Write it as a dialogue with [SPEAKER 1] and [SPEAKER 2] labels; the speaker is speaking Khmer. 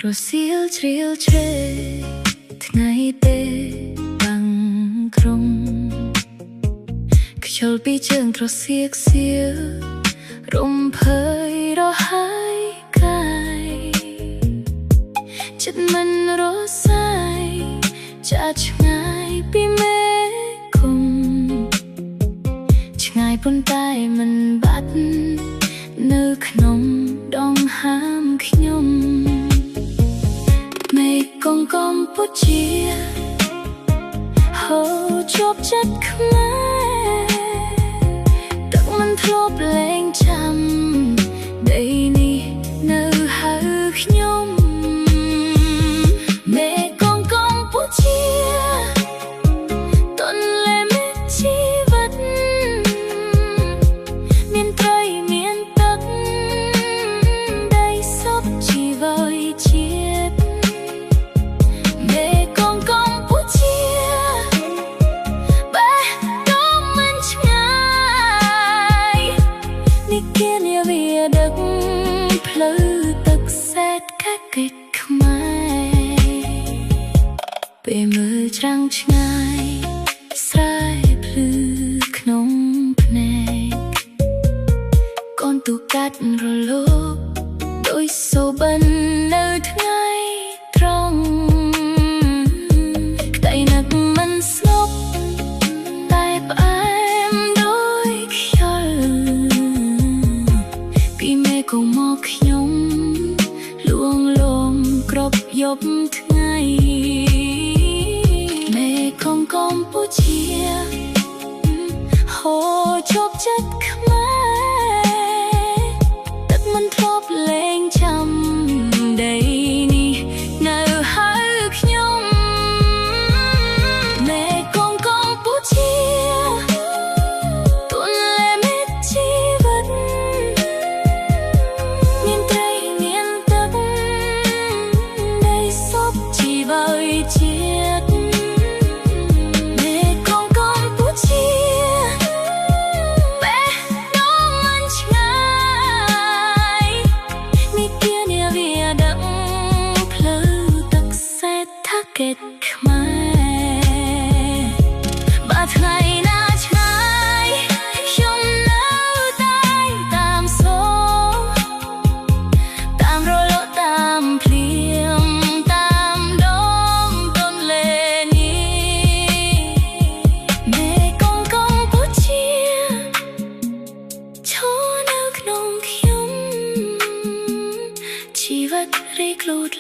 [SPEAKER 1] រសៀលជ្រៀលជ្រែថ្ងៃទេបាំងក្រុងខ្យល់ពីជើងត្រសៀកសៀលរំភើយរហាយកាយចិត្តមិនរសាយចាឆ្ងាយពីមេឃុំឆ្ងាយប៉ុន្តែមិនបាត់នៅក្នុងដងហាមខ្ញុំមេឃកងកម្ពុជាហូរជាប់ចិត្តខ្មែរទឹកមិនធ្លាប់លែងចាំដីនេះនៅហៅខ្ញុំមេឃកងកម្ពុជាតនលែមេជីវិតមានត្រីមានទឹកដីសុខជីវ័យជាតិមេឃកងកម្ពុជាបេះដូងមិនឆ្ងាយនេះគេនាវាដឹកផ្លូវទឹកសេដ្ឋកិច្ចខ្មែរពេលមើលច្រាំងឆ្ងាយស្រែភ្លឺក្នុងភ្នែកកូនទូកាត់រលកដោយសូបិននៅថ្ងៃត្រង់ក្តីនឹកមិនស្ងប់តែផ្អែមដោយខ្យល់ពីមេឃមកខ្ញុំលួងលោមគ្រប់យប់ថ្ងៃមេឃកម្ពុជាហូរជាប់ចិត្តខ្មែរទឹកមិនធ្លាប់លែងចាំដីនេះនៅហៅខ្ញុំមេឃកម្ពុជាទួនលែមេជីវិតមានត្រីមានទឹកដីសុខជីវ័យជាតិមេឃកម្ពុជាបេះដូងមិនឆ្ងាយនេះជានាវាដឹកផ្លូវទឹកសេដ្ឋកិច្ចខ្មែរបើថ្ងៃណាឆ្ងាយខ្ញុំនៅតែតាមសូរតាមរលកតាមភ្លៀងតាមដងទន្លេនេះមេឃកម្ពុជាឈរនៅក្នុងខ្ញុំជីវិតរីកលូត